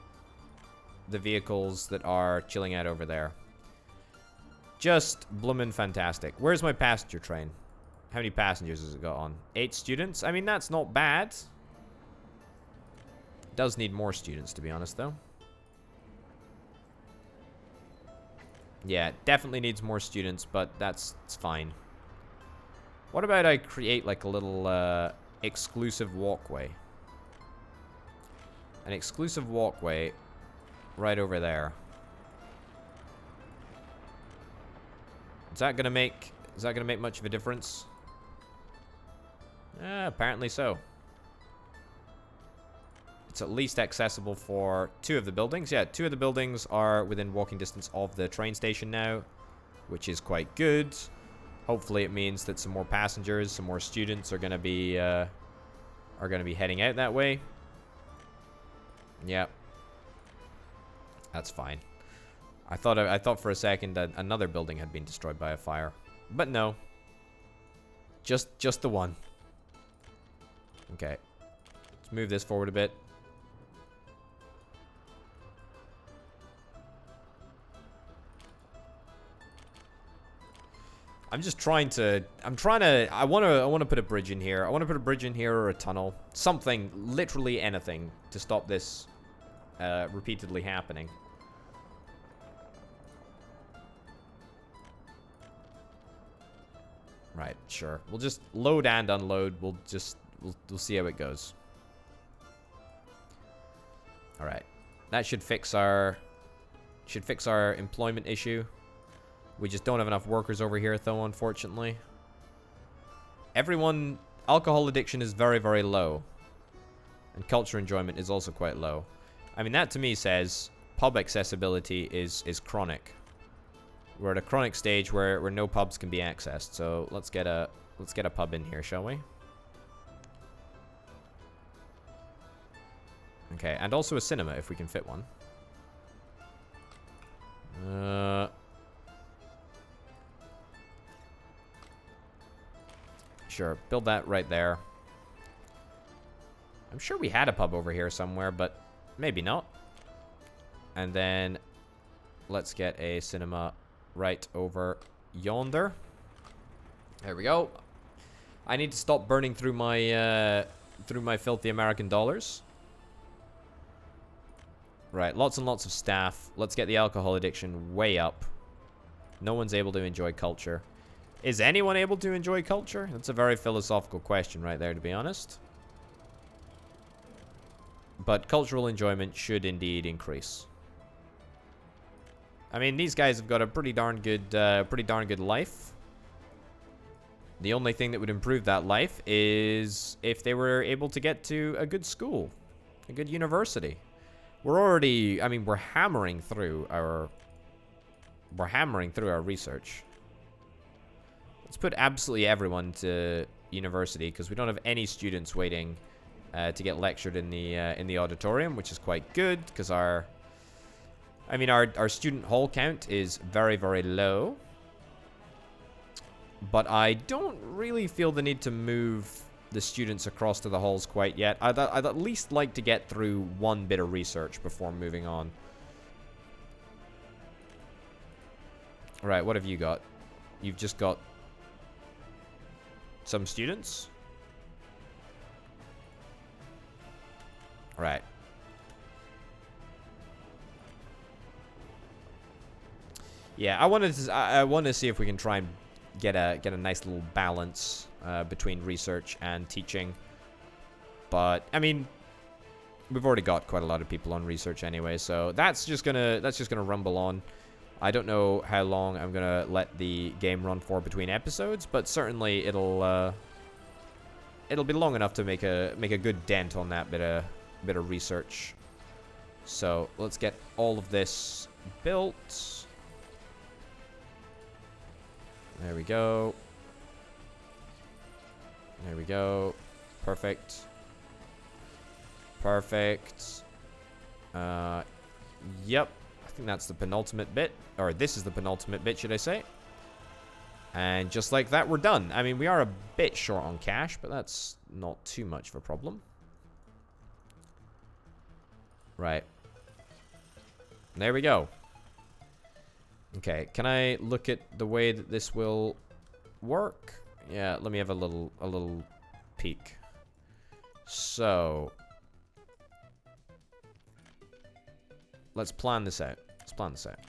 the vehicles that are chilling out over there. Just bloomin' fantastic. Where's my passenger train? How many passengers has it got on? 8 students? I mean, that's not bad. It does need more students, to be honest, though. Yeah, definitely needs more students, but it's fine. What about I create like a little exclusive walkway? An exclusive walkway right over there. Is that gonna make much of a difference? Apparently so. It's at least accessible for 2 of the buildings. Yeah, 2 of the buildings are within walking distance of the train station now, which is quite good. Hopefully it means that some more passengers, some more students are gonna be heading out that way. Yep. That's fine. I thought for a second that another building had been destroyed by a fire. But no. Just the one. Okay. Let's move this forward a bit. I want to put a bridge in here. I want to put a bridge in here or a tunnel. Something, literally anything to stop this repeatedly happening. Right, sure. We'll just load and unload. We'll see how it goes. All right. That should fix our employment issue. We just don't have enough workers over here, though, unfortunately. Alcohol addiction is very, very low. And culture enjoyment is also quite low. I mean, that to me says pub accessibility is chronic. We're at a chronic stage where no pubs can be accessed. So let's get a pub in here, shall we? Okay, and also a cinema if we can fit one. Sure, build that right there. I'm sure we had a pub over here somewhere, but maybe not. And then let's get a cinema right over yonder. There we go. I need to stop burning through my filthy American dollars. Right, lots and lots of staff. Let's get the alcohol addiction way up. No one's able to enjoy culture. Is anyone able to enjoy culture? That's a very philosophical question right there, to be honest. But cultural enjoyment should indeed increase. I mean, these guys have got a pretty darn good life. The only thing that would improve that life is if they were able to get to a good school, a good university. We're hammering through our research. Let's put absolutely everyone to university because we don't have any students waiting to get lectured in the auditorium, which is quite good because our student hall count is very, very low. But I don't really feel the need to move the students across to the halls quite yet. I'd at least like to get through one bit of research before moving on. Alright, what have you got? You've just got some students? Alright. Yeah, I want to see if we can try and get a nice little balance between research and teaching. But I mean, we've already got quite a lot of people on research anyway, so that's just gonna rumble on. I don't know how long I'm gonna let the game run for between episodes, but certainly it'll be long enough to make a good dent on that bit of research. So let's get all of this built. There we go. There we go. Perfect. Perfect. Yep. I think that's the penultimate bit. Or this is the penultimate bit, should I say. And just like that, we're done. I mean, we are a bit short on cash, but that's not too much of a problem. Right. There we go. Okay, can I look at the way that this will work? Yeah, let me have a little peek. So, let's plan this out. Let's plan this out.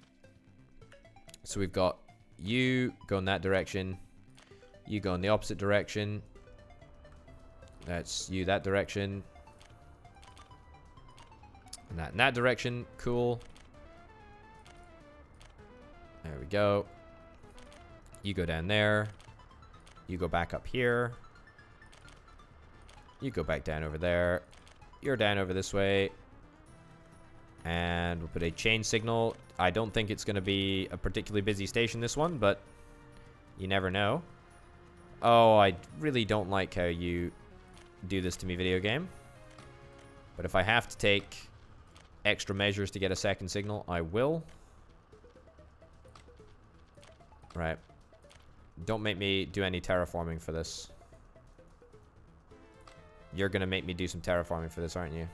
So we've got you go in that direction. You go in the opposite direction. That's you that direction. And that in that direction. Cool. There we go. You go down there. You go back up here. You go back down over there. You're down over this way. And we'll put a chain signal. I don't think it's going to be a particularly busy station, this one, but you never know. Oh, I really don't like how you do this to me, video game. But if I have to take extra measures to get a second signal, I will. Right. Don't make me do any terraforming for this. You're going to make me do some terraforming for this, aren't you?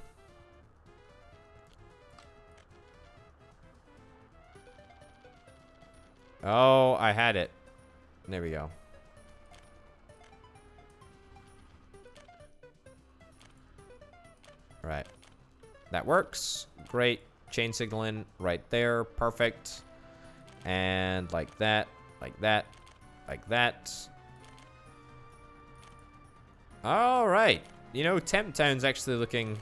Oh, I had it. There we go. Right. That works. Great. Chain signaling right there. Perfect. And like that. Like that. Like that. Alright. You know, Temp Town's actually looking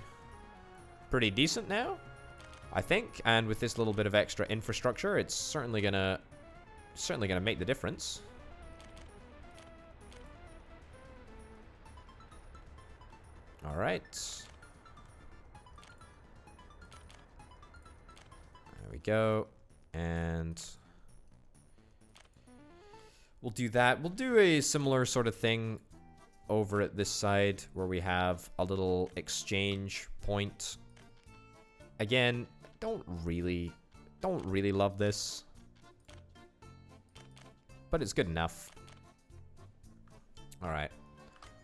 pretty decent now, I think. And with this little bit of extra infrastructure, it's certainly gonna make the difference. All right. There we go. And we'll do that. We'll do a similar sort of thing over at this side where we have a little exchange point. Again, don't really love this, but it's good enough. All right.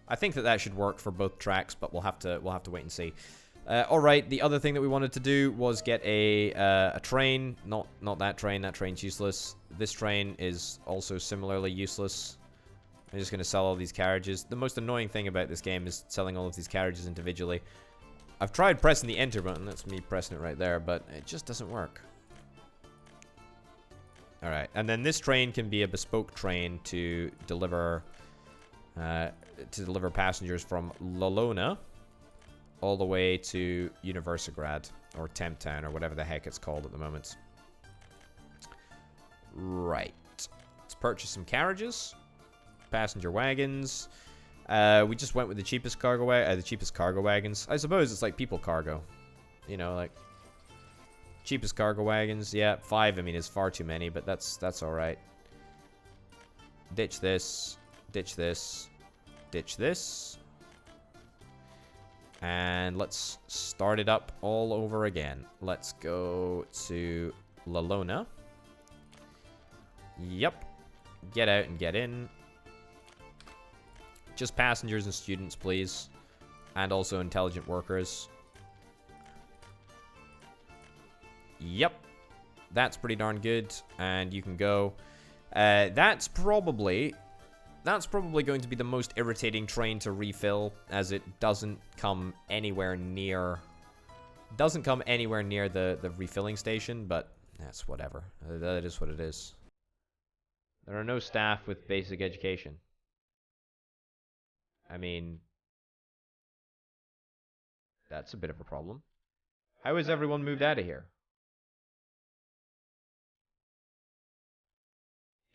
I think that should work for both tracks, but we'll have to wait and see. All right. The other thing that we wanted to do was get a train. Not that train. That train's useless. This train is also similarly useless. I'm just gonna sell all these carriages. The most annoying thing about this game is selling all of these carriages individually. I've tried pressing the enter button. That's me pressing it right there, but it just doesn't work. All right, and then this train can be a bespoke train to deliver passengers from Lalona all the way to Universigrad or Temp Town or whatever the heck it's called at the moment. Right, let's purchase some carriages, passenger wagons. We just went with the cheapest cargo wagons. I suppose it's like people cargo, you know, like. Cheapest cargo wagons, yeah, 5, I mean, is far too many, but that's alright. Ditch this, ditch this, ditch this. And let's start it up all over again. Let's go to Lalona. Yep. Get out and get in. Just passengers and students, please. And also intelligent workers. Yep, that's pretty darn good, and you can go. That's probably going to be the most irritating train to refill, as it doesn't come anywhere near the refilling station. But that's whatever. That is what it is. There are no staff with basic education. I mean, that's a bit of a problem. How has everyone moved out of here?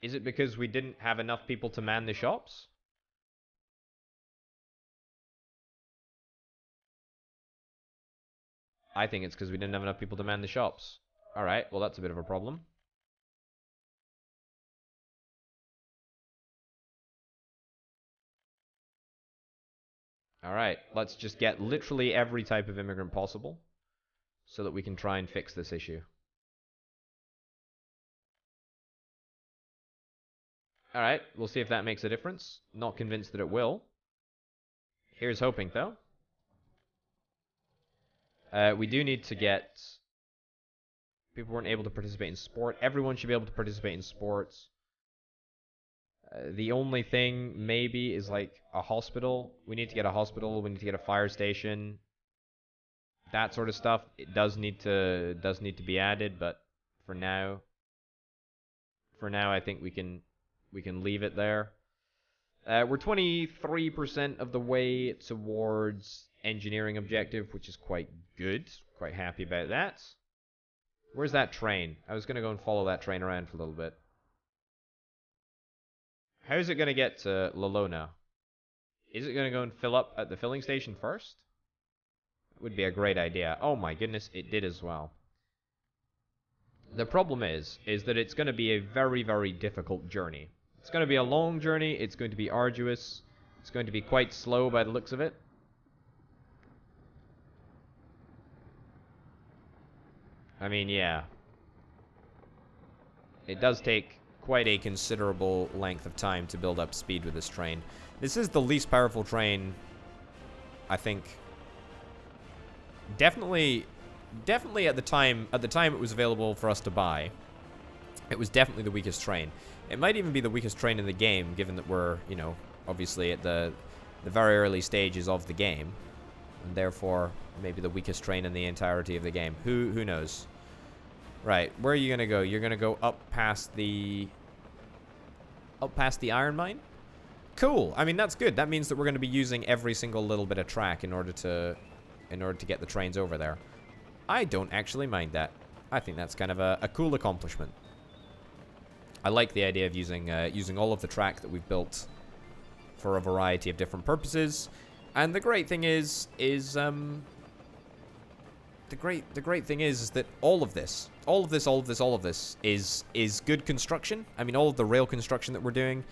Is it because we didn't have enough people to man the shops? I think it's because we didn't have enough people to man the shops. Alright, well that's a bit of a problem. Alright, let's just get literally every type of immigrant possible so that we can try and fix this issue. Alright, we'll see if that makes a difference. Not convinced that it will. Here's hoping, though. We do need to get... People weren't able to participate in sport. Everyone should be able to participate in sports. The only thing, maybe, is like a hospital. We need to get a hospital. We need to get a fire station. That sort of stuff. It does need to be added, but for now, I think we can leave it there. We're 23% of the way towards engineering objective, which is quite good. Quite happy about that. Where's that train? I was going to go and follow that train around for a little bit. How's it going to get to Lalona? Is it going to go and fill up at the filling station first? It would be a great idea. Oh my goodness, it did as well. The problem is that it's going to be a very, very difficult journey. It's going to be a long journey. It's going to be arduous. It's going to be quite slow by the looks of it. I mean, yeah. It does take quite a considerable length of time to build up speed with this train. This is the least powerful train, I think. Definitely at the time it was available for us to buy, it was definitely the weakest train. It might even be the weakest train in the game, given that we're, you know, obviously at the very early stages of the game, and therefore maybe the weakest train in the entirety of the game. Who knows? Right, where are you gonna go? You're gonna go up past the iron mine? Cool. I mean, that's good. That means that we're gonna be using every single little bit of track in order to get the trains over there. I don't actually mind that. I think that's kind of a cool accomplishment. I like the idea of using all of the track that we've built for a variety of different purposes. And the great thing is that all of this is good construction. I mean, all of the rail construction that we're doing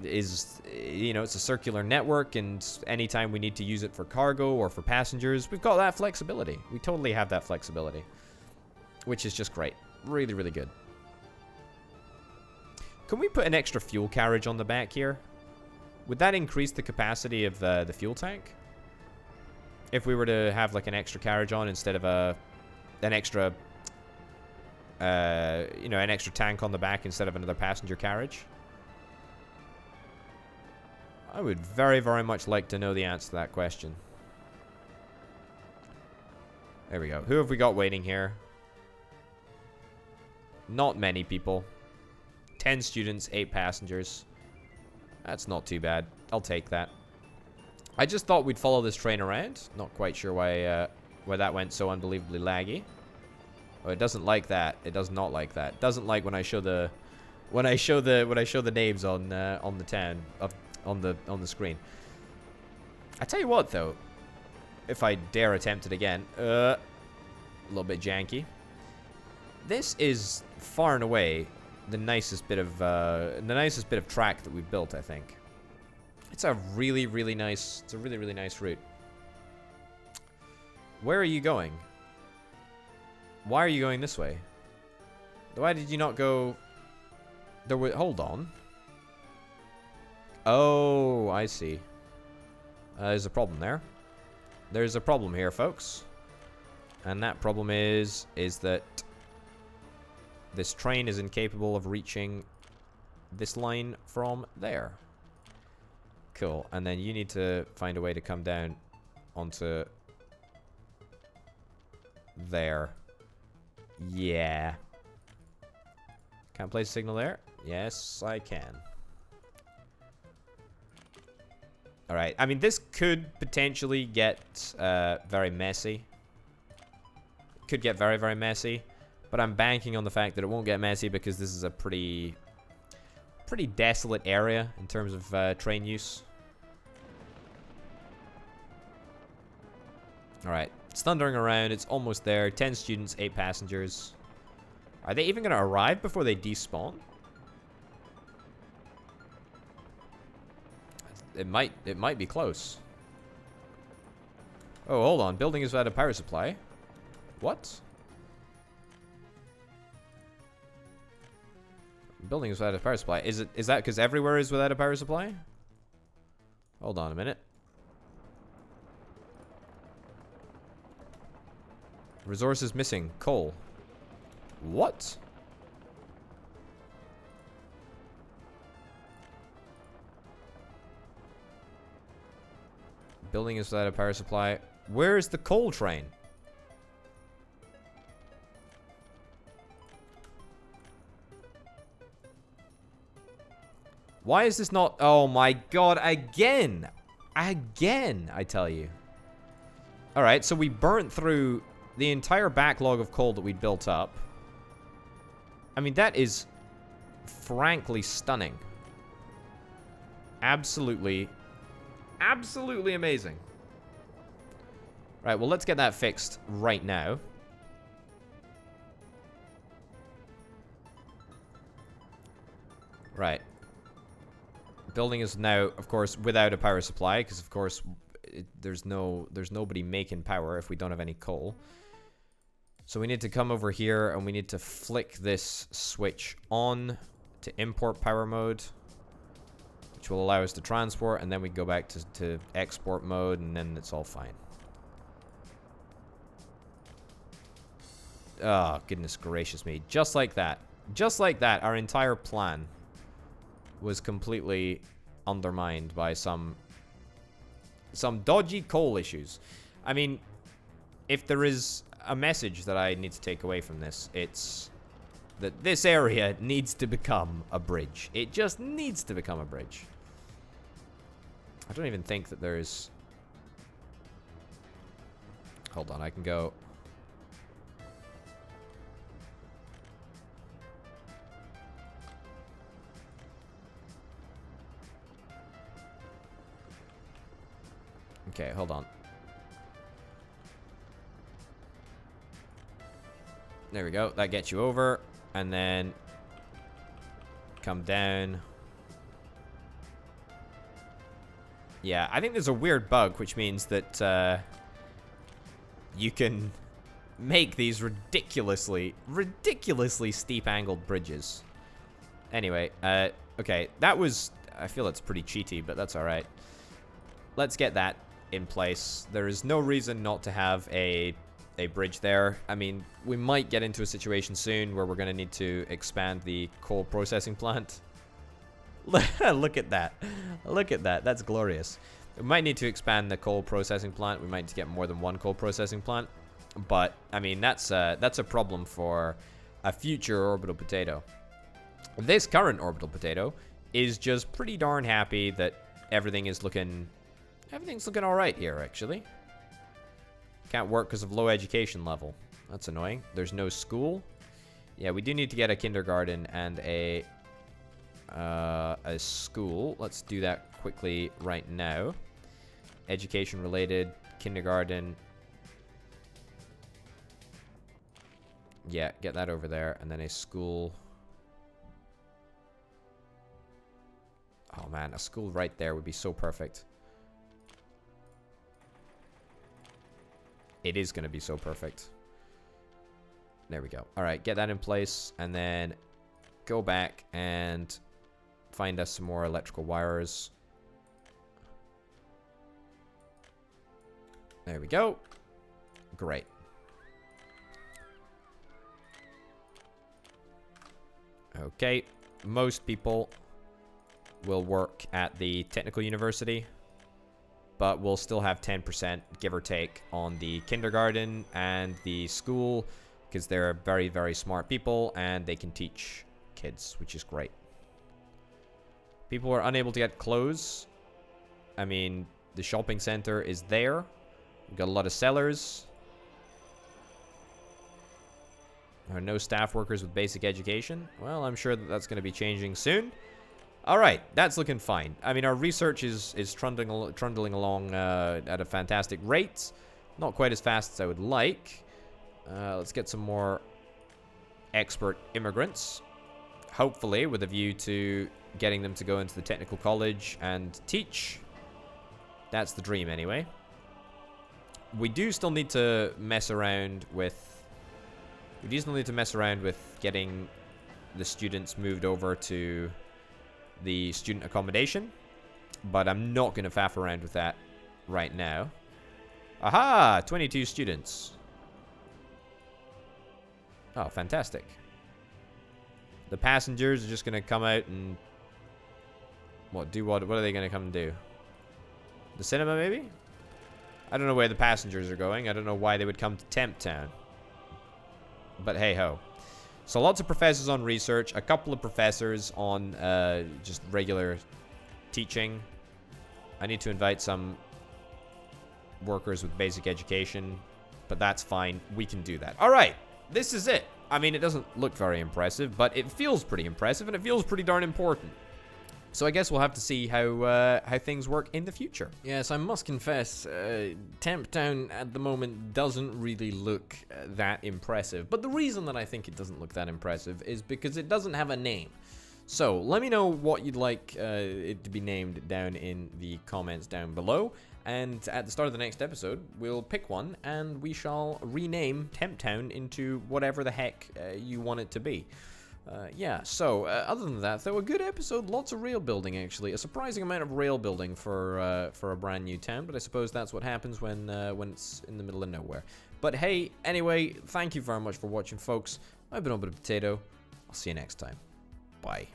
is, you know, it's a circular network, and anytime we need to use it for cargo or for passengers, we've got that flexibility. We totally have that flexibility, which is just great. Really, really good. Can we put an extra fuel carriage on the back here? Would that increase the capacity of the fuel tank? If we were to have like an extra carriage on instead of an extra, you know, an extra tank on the back instead of another passenger carriage? I would very, very much like to know the answer to that question. There we go. Who have we got waiting here? Not many people. 10 students, 8 passengers. That's not too bad. I'll take that. I just thought we'd follow this train around. Not quite sure why that went so unbelievably laggy. Oh, it doesn't like that. It does not like that. It doesn't like when I show the names on the town on the screen. I tell you what, though, if I dare attempt it again, a little bit janky. This is far and away the nicest bit of track that we've built, I think. It's a really, really nice route. Where are you going? Why are you going this way? Why did you not go... Hold on. Oh, I see. There's a problem there. There's a problem here, folks. And that problem is that this train is incapable of reaching this line from there. Cool. And then you need to find a way to come down onto there. Yeah. Can't place a signal there? Yes, I can. Alright. I mean, this could potentially get very messy. Could get very, very messy. But I'm banking on the fact that it won't get messy because this is a pretty desolate area in terms of train use. Alright. It's thundering around. It's almost there. 10 students, 8 passengers. Are they even going to arrive before they despawn? It might be close. Oh, hold on. Building is without a power supply. What? Building is without a power supply. Is that because everywhere is without a power supply? Hold on a minute. Resources missing. Coal. What? Building is without a power supply. Where is the coal train? Why is this not... Oh my god, again! Again, I tell you. Alright, so we burnt through the entire backlog of coal that we'd built up. I mean, that is frankly stunning. Absolutely, absolutely amazing. Right, well, let's get that fixed right now. Right. Building is now, of course, without a power supply, because, of course, there's nobody making power if we don't have any coal. So we need to come over here, and we need to flick this switch on to import power mode, which will allow us to transport, and then we go back to export mode, and then it's all fine. Oh, goodness gracious me. Just like that. Just like that, our entire plan was completely undermined by some dodgy coal issues. I mean, if there is a message that I need to take away from this, it's that this area needs to become a bridge. It just needs to become a bridge. I don't even think that there's... Hold on, I can go... Okay, hold on. There we go. That gets you over. And then come down. Yeah, I think there's a weird bug, which means that you can make these ridiculously steep angled bridges. Anyway, okay, that was... I feel it's pretty cheaty, but that's alright. Let's get that in place. There is no reason not to have a bridge there. I mean, we might get into a situation soon where we're going to need to expand the coal processing plant. Look at that. Look at that. That's glorious. We might need to expand the coal processing plant. We might need to get more than one coal processing plant. But, I mean, that's a problem for a future orbital potato. This current orbital potato is just pretty darn happy that everything's looking all right here, actually. Can't work because of low education level. That's annoying. There's no school. Yeah, we do need to get a kindergarten and a school. Let's do that quickly right now. Education related, kindergarten. Yeah, get that over there. And then a school. Oh man, a school right there would be so perfect. It is going to be so perfect. There we go. All right, get that in place, and then go back and find us some more electrical wires. There we go. Great. Okay, most people will work at the technical university, but we'll still have 10%, give or take, on the kindergarten and the school, because they're very, very smart people, and they can teach kids, which is great. People are unable to get clothes. I mean, the shopping center is there. We've got a lot of sellers. There are no staff workers with basic education. Well, I'm sure that that's going to be changing soon. All right, that's looking fine. I mean, our research is trundling along at a fantastic rate. Not quite as fast as I would like. Let's get some more expert immigrants. Hopefully, with a view to getting them to go into the technical college and teach. That's the dream, anyway. We do still need to mess around with... getting the students moved over to the student accommodation. But I'm not going to faff around with that right now. Aha! 22 students. Oh, fantastic. The passengers are just going to come out and... What are they going to come and do? The cinema, maybe? I don't know where the passengers are going. I don't know why they would come to Temp Town. But hey-ho. So lots of professors on research. A couple of professors on just regular teaching. I need to invite some workers with basic education. But that's fine. We can do that. Alright. This is it. I mean, it doesn't look very impressive, but it feels pretty impressive, and it feels pretty darn important. So I guess we'll have to see how things work in the future. Yes, I must confess, Temp Town at the moment doesn't really look that impressive. But the reason that I think it doesn't look that impressive is because it doesn't have a name. So let me know what you'd like it to be named down in the comments down below. And at the start of the next episode, we'll pick one and we shall rename Temp Town into whatever the heck you want it to be. Yeah, so other than that, though, a good episode. Lots of rail building, actually. A surprising amount of rail building for a brand new town, but I suppose that's what happens when it's in the middle of nowhere. But hey, anyway, thank you very much for watching, folks. I've been Bit of Potato. I'll see you next time. Bye.